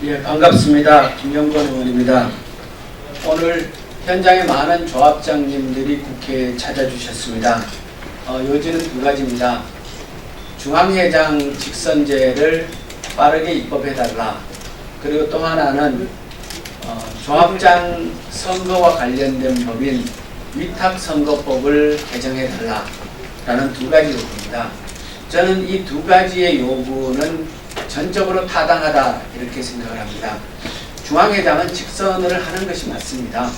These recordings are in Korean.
예, 반갑습니다. 김영건 의원입니다. 오늘 현장에 많은 조합장님들이 국회에 찾아주셨습니다. 요지는 두 가지입니다. 중앙회장 직선제를 빠르게 입법해달라. 그리고 또 하나는 조합장 선거와 관련된 법인 위탁선거법을 개정해달라. 라는 두 가지 요구입니다. 저는 이 두 가지의 요구는 전적으로 타당하다 이렇게 생각을 합니다. 중앙회장은 직선을 하는 것이 맞습니다.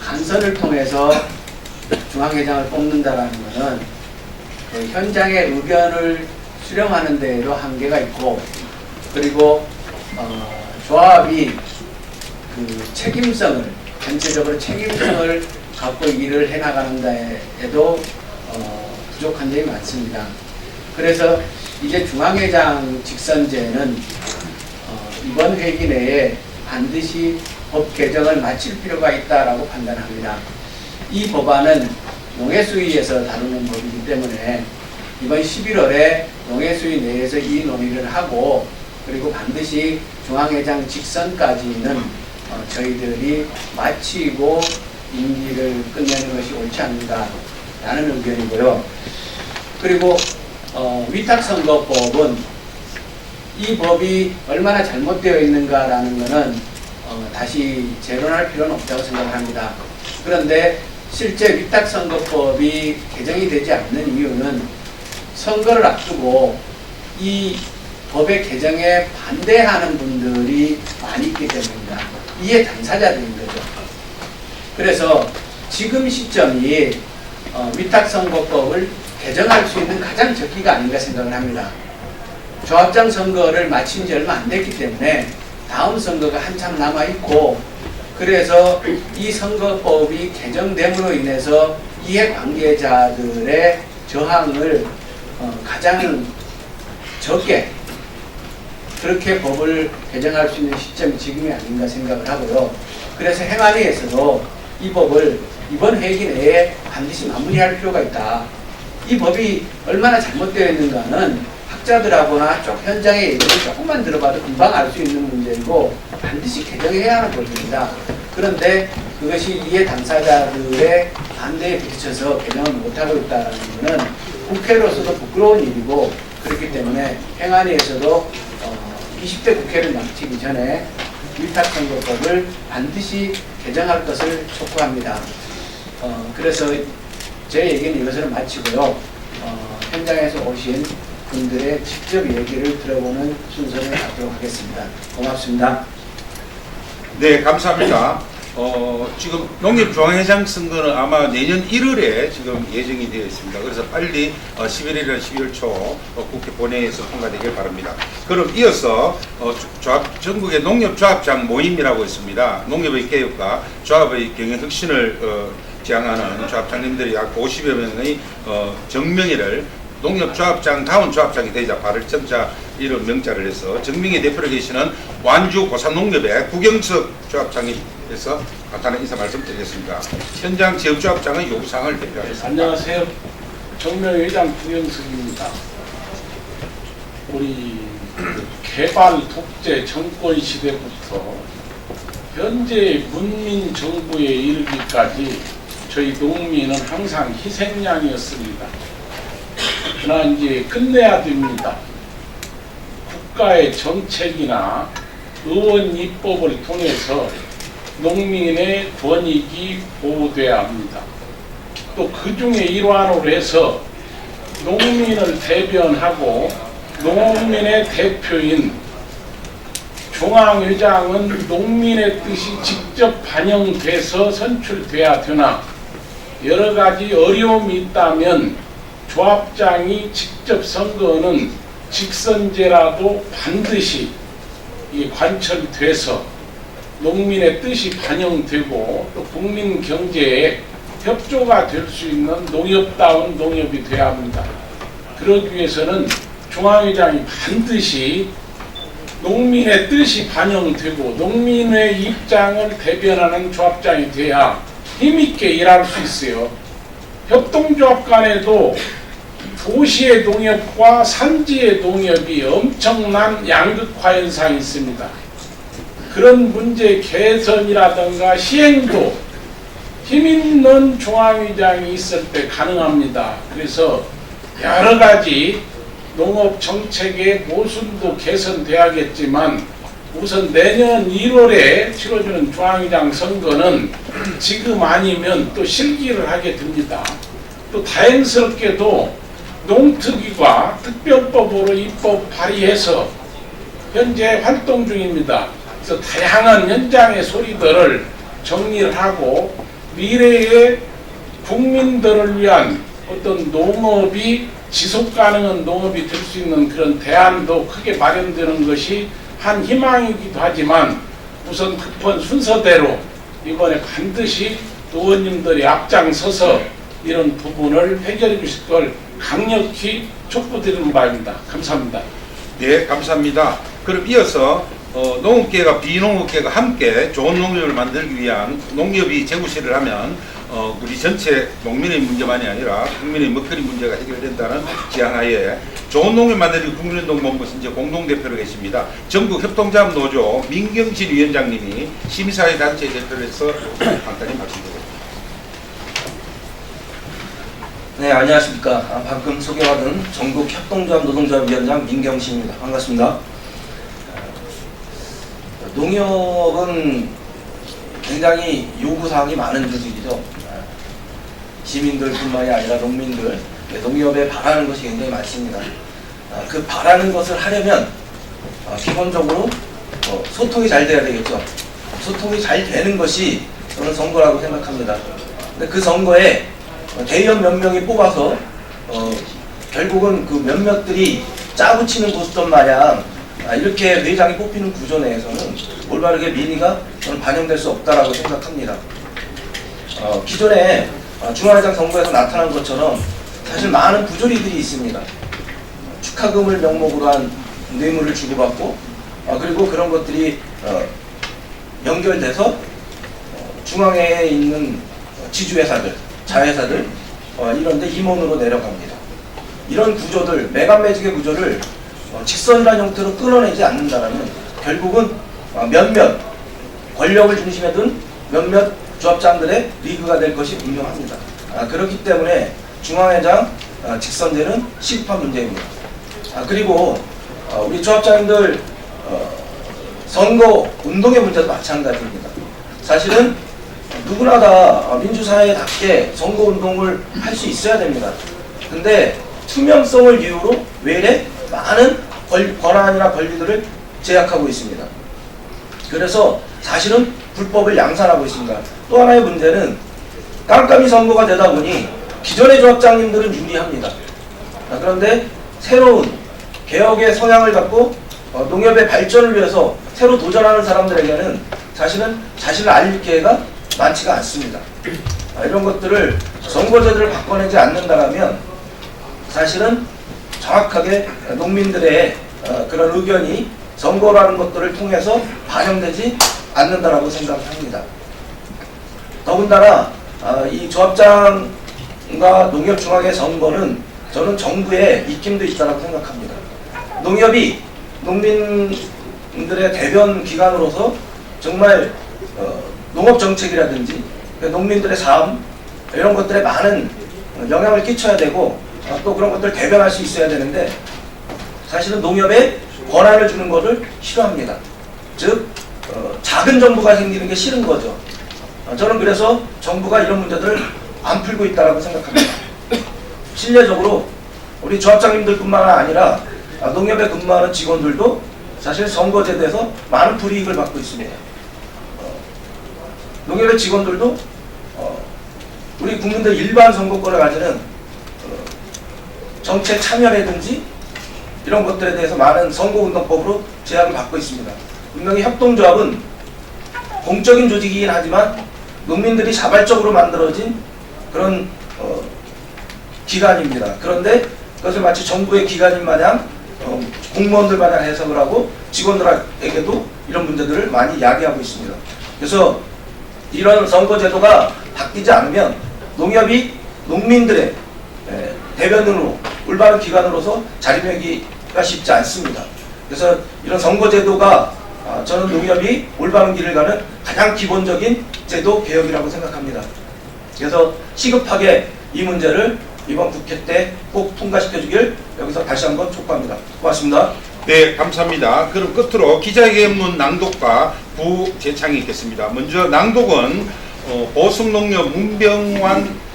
간선을 통해서 중앙회장을 뽑는다라는 것은 그 현장의 의견을 수렴하는 데에도 한계가 있고, 그리고 조합이 그 책임성을, 전체적으로 책임성을 갖고 일을 해나가는 데에도 부족한 점이 많습니다. 그래서 이제 중앙회장 직선제는 이번 회기 내에 반드시 법 개정을 마칠 필요가 있다라고 판단합니다. 이 법안은 농해수위에서 다루는 법이기 때문에 이번 11월에 농해수위 내에서 이 논의를 하고, 그리고 반드시 중앙회장 직선까지는 저희들이 마치고 임기를 끝내는 것이 옳지 않는가라는 의견이고요. 그리고 위탁선거법은 이 법이 얼마나 잘못되어 있는가라는 것은 다시 재론할 필요는 없다고 생각을 합니다. 그런데 실제 위탁선거법이 개정이 되지 않는 이유는 선거를 앞두고 이 법의 개정에 반대하는 분들이 많이 있기 때문입니다. 이에 당사자들인 거죠. 그래서 지금 시점이 위탁선거법을 개정할 수 있는 가장 적기가 아닌가 생각을 합니다. 조합장 선거를 마친 지 얼마 안 됐기 때문에 다음 선거가 한참 남아있고, 그래서 이 선거법이 개정됨으로 인해서 이해관계자들의 저항을 가장 적게, 그렇게 법을 개정할 수 있는 시점이 지금이 아닌가 생각을 하고요. 그래서 행안위에서도 이 법을 이번 회기 내에 반드시 마무리할 필요가 있다. 이 법이 얼마나 잘못되어 있는가는 학자들하고나 쪽 현장의 얘기를 조금만 들어봐도 금방 알 수 있는 문제이고 반드시 개정해야 하는 법입니다. 그런데 그것이 이해 당사자들의 반대에 부딪혀서 개정을 못하고 있다는 것은 국회로서도 부끄러운 일이고, 그렇기 때문에 행안위에서도 20대 국회를 마치기 전에 위탁선거법을 반드시 개정할 것을 촉구합니다. 그래서 제 얘기는 이것으로 마치고요. 현장에서 오신 분들의 직접 얘기를 들어보는 순서를 갖도록 하겠습니다. 고맙습니다. 네, 감사합니다. 지금 농협중앙회장 선거는 아마 내년 1월에 지금 예정이 되어 있습니다. 그래서 빨리 11일이나 12월 초 국회 본회의에서 통과되길 바랍니다. 그럼 이어서 전국의 농협조합장 모임이라고 있습니다. 농협의 개혁과 조합의 경영 혁신을 지향하는 조합장님들이 약 50여 명의 정명회를 농협조합장다운 조합장이 되자 발을정자 이런 명자를 해서 정명회 대표로 계시는 완주 고산농협의 구경석 조합장이 해서 간단한 인사 말씀 드리겠습니다. 현장 지역조합장의 요구사항을 대표하겠습니다. 안녕하세요. 정명회장 구경석입니다. 우리 개발 독재 정권 시대부터 현재 문민 정부에 이르기까지 저희 농민은 항상 희생양이었습니다. 그러나 이제 끝내야 됩니다. 국가의 정책이나 의원 입법을 통해서 농민의 권익이 보호돼야 합니다. 또 그 중에 일환으로 해서 농민을 대변하고 농민의 대표인 중앙회장은 농민의 뜻이 직접 반영돼서 선출돼야 되나, 여러 가지 어려움이 있다면 조합장이 직접 선거는 직선제라도 반드시 관철돼서 농민의 뜻이 반영되고 또 국민 경제에 협조가 될 수 있는 농협다운 농협이 되어야 합니다. 그러기 위해서는 중앙회장이 반드시 농민의 뜻이 반영되고 농민의 입장을 대변하는 조합장이 돼야 힘있게 일할 수 있어요. 협동조합 간에도 도시의 농협과 산지의 농협이 엄청난 양극화 현상이 있습니다. 그런 문제 개선이라든가 시행도 힘있는 중앙위장이 있을 때 가능합니다. 그래서 여러 가지 농업 정책의 모순도 개선돼야겠지만 우선 내년 1월에 치러지는 중앙위장 선거는 지금 아니면 또 실기를 하게 됩니다. 또 다행스럽게도 농특위가 특별법으로 입법 발의해서 현재 활동 중입니다. 그래서 다양한 현장의 소리들을 정리를 하고 미래의 국민들을 위한 어떤 농업이 지속 가능한 농업이 될 수 있는 그런 대안도 크게 마련되는 것이 한 희망이기도 하지만 우선 급한 순서대로 이번에 반드시 의원님들이 앞장서서 이런 부분을 해결해 주실 걸 강력히 촉구드리는 바입니다. 감사합니다. 네, 감사합니다. 그럼 이어서 농업계가 비농업계가 함께 좋은 농업을 만들기 위한 농협이 재구시를 하면 우리 전체 농민의 문제만이 아니라 국민의 먹거리 문제가 해결된다는 지향하에 좋은 농업 만들기 국민운동본부 이제 공동대표로 계십니다. 전국협동조합노조 민경진 위원장님이 시민사회 단체 대표를 해서 간단히 말씀드립니다. 네, 안녕하십니까. 방금 소개받은 전국협동조합 노동조합 위원장 민경신입니다. 반갑습니다. 농협은 굉장히 요구사항이 많은 조직이죠. 시민들뿐만이 아니라 농민들, 농협에 바라는 것이 굉장히 많습니다. 그 바라는 것을 하려면 기본적으로 소통이 잘 돼야 되겠죠. 소통이 잘 되는 것이 저는 선거라고 생각합니다. 근데 그 선거에 대의원 몇 명이 뽑아서 결국은 그 몇몇들이 짜붙이는 보수점 마냥 이렇게 회장이 뽑히는 구조 내에서는 올바르게 민의가 저는 반영될 수 없다라고 생각합니다. 기존에 중앙회장 선거에서 나타난 것처럼 사실 많은 부조리들이 있습니다. 축하금을 명목으로 한 뇌물을 주고받고 그리고 그런 것들이 연결돼서 중앙에 있는 지주회사들, 자회사들 이런 데 임원으로 내려갑니다. 이런 구조들, 매간매직의 구조를 직선이라는 형태로 끊어내지 않는다면 결국은 몇몇 권력을 중심에 둔 몇몇 조합장들의 리그가 될 것이 분명합니다. 그렇기 때문에 중앙회장 직선제는 시급한 문제입니다. 그리고 우리 조합장님들 선거 운동의 문제도 마찬가지입니다. 사실은 누구나 다 민주사회답게 선거운동을 할 수 있어야 됩니다. 근데 투명성을 이유로 왜 이래 많은 권한이나 권리들을 제약하고 있습니다. 그래서 사실은 불법을 양산하고 있습니다. 또 하나의 문제는 깜깜이 선거가 되다 보니 기존의 조합장님들은 유리합니다. 그런데 새로운 개혁의 성향을 갖고 농협의 발전을 위해서 새로 도전하는 사람들에게는 사실은 자신을 알릴 기회가 많지가 않습니다. 이런 것들을 선거제도를 바꿔내지 않는다면 사실은 정확하게 농민들의 그런 의견이 선거라는 것들을 통해서 반영되지 않는다라고 생각합니다. 더군다나 이 조합장과 농협중앙회 선거는 저는 정부의 입김도 있다고 생각합니다. 농협이 농민들의 대변 기관으로서 정말 농업정책이라든지 농민들의 삶 이런 것들에 많은 영향을 끼쳐야 되고 또 그런 것들을 대변할 수 있어야 되는데 사실은 농협에 권한을 주는 것을 싫어합니다. 즉 작은 정부가 생기는 게 싫은 거죠. 저는 그래서 정부가 이런 문제들을 안 풀고 있다고 생각합니다. 실례적으로 우리 조합장님들뿐만 아니라 농협에 근무하는 직원들도 사실 선거제도에서 많은 불이익을 받고 있습니다. 농협의 직원들도 우리 국민들 일반 선거권을 가지는 정책 참여라든지 이런 것들에 대해서 많은 선거운동법으로 제약을 받고 있습니다. 분명히 협동조합은 공적인 조직이긴 하지만 농민들이 자발적으로 만들어진 그런 기관입니다. 그런데 그것을 마치 정부의 기관인 마냥 공무원들 마냥 해석을 하고 직원들에게도 이런 문제들을 많이 야기하고 있습니다. 그래서 이런 선거제도가 바뀌지 않으면 농협이 농민들의 대변인으로 올바른 기관으로서 자리매기가 쉽지 않습니다. 그래서 이런 선거제도가 저는 농협이 올바른 길을 가는 가장 기본적인 제도 개혁이라고 생각합니다. 그래서 시급하게 이 문제를 이번 국회 때 꼭 통과시켜주길 여기서 다시 한번 촉구합니다. 고맙습니다. 네, 감사합니다. 그럼 끝으로 기자회견문 낭독과 부재창이 있겠습니다. 먼저 낭독은 보성농협 문병환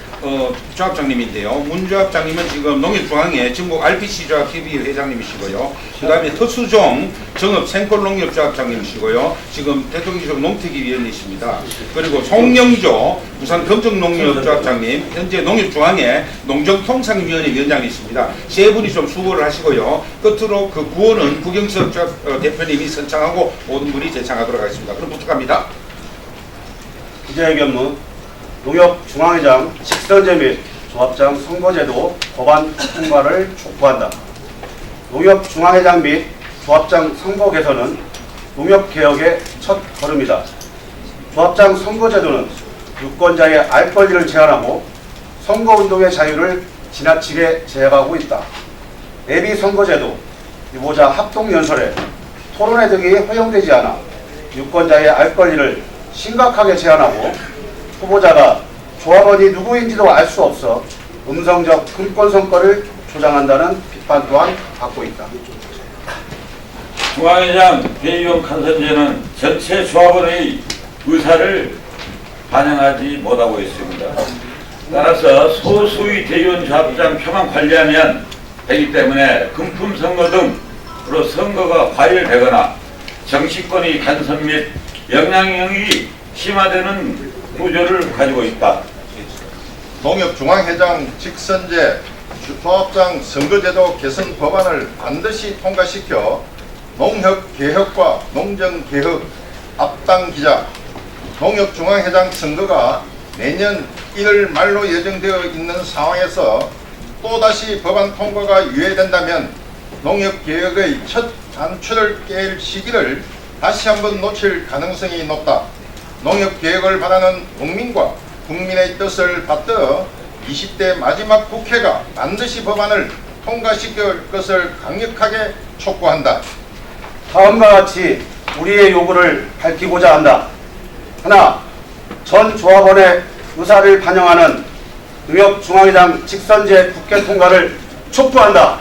조합장님인데요. 문 조합장님은 지금 농협중앙회 전국 RPC 조합 협의회 회장님이시고요. 그 다음에 허수종 정읍 생콜농협 조합장님이시고요. 지금 대통령직 농특위위원이십니다. 그리고 송영조 부산 금정농협 조합장님, 현재 농협중앙회 농정통상위원회 위원장이십니다. 세 분이 좀 수고를 하시고요. 끝으로 그 구호는 구경석 조합 대표님이 선창하고 모든 분이 재창하도록 하겠습니다. 그럼 부탁합니다. 기자회견문 농협중앙회장 직선제 및 조합장 선거제도 법안 통과를 촉구한다. 농협중앙회장 및 조합장 선거 개선은 농협개혁의 첫 걸음이다. 조합장 선거제도는 유권자의 알 권리를 제한하고 선거운동의 자유를 지나치게 제약하고 있다. 예비 선거제도, 유보자 합동연설회, 토론회 등이 허용되지 않아 유권자의 알 권리를 심각하게 제한하고 후보자가 조합원이 누구인지도 알 수 없어 음성적 금권 선거를 조장한다는 비판 또한 받고 있다. 중앙회장 대의원 간선제는 전체 조합원의 의사를 반영하지 못하고 있습니다. 따라서 소수의 대의원 조합장 표만 관리하면 되기 때문에 금품 선거 등으로 선거가 과열되거나 정치권의 간섭 및 영향력이 심화되는 구조를 가지고 있다. 농협중앙회장 직선제 조합장 선거제도 개선 법안을 반드시 통과시켜 농협개혁과 농정개혁 앞당기자. 농협중앙회장 선거가 내년 1월 말로 예정되어 있는 상황에서 또다시 법안 통과가 유예된다면 농협개혁의 첫 단추를 깰 시기를 다시 한번 놓칠 가능성이 높다. 농협개혁을 바라는 국민과 국민의 뜻을 받들어 20대 마지막 국회가 반드시 법안을 통과시킬 것을 강력하게 촉구한다. 다음과 같이 우리의 요구를 밝히고자 한다. 하나, 전 조합원의 의사를 반영하는 농협중앙회장 직선제 국회 통과를 촉구한다.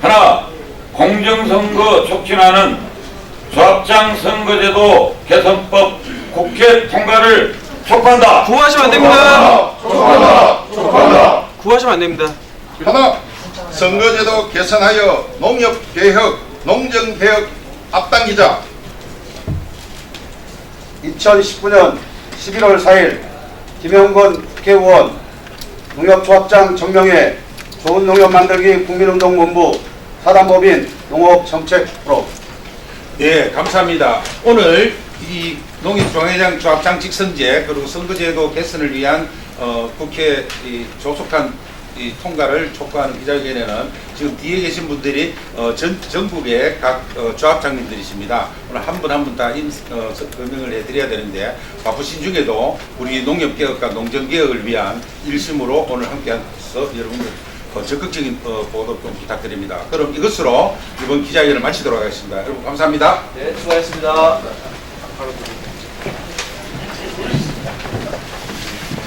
하나, 공정선거 촉진하는 조합장 선거제도 개선법 국회 통과를 촉구한다. 구호하시면 안 됩니다. 구호하시면 안 됩니다. 하나, 선거제도 개선하여 농협개혁, 농정개혁 앞당기자. 2019년 11월 4일 김영건 국회의원 농협조합장 정명회 좋은 농협 만들기 국민운동본부 사단법인 농업정책 프로. 예, 감사합니다. 오늘 이 농협중앙회장 조합장 직선제 그리고 선거제도 개선을 위한 국회 조속한 통과를 촉구하는 기자회견에는 지금 뒤에 계신 분들이 전국의 각 조합장님들이십니다. 오늘 한 분 한 분 다 설명을 해드려야 되는데 바쁘신 중에도 우리 농협개혁과 농정개혁을 위한 일심으로 오늘 함께해서 여러분들 적극적인 보도 좀 부탁드립니다. 그럼 이것으로 이번 기자회견을 마치도록 하겠습니다. 여러분 감사합니다. 네, 수고하셨습니다.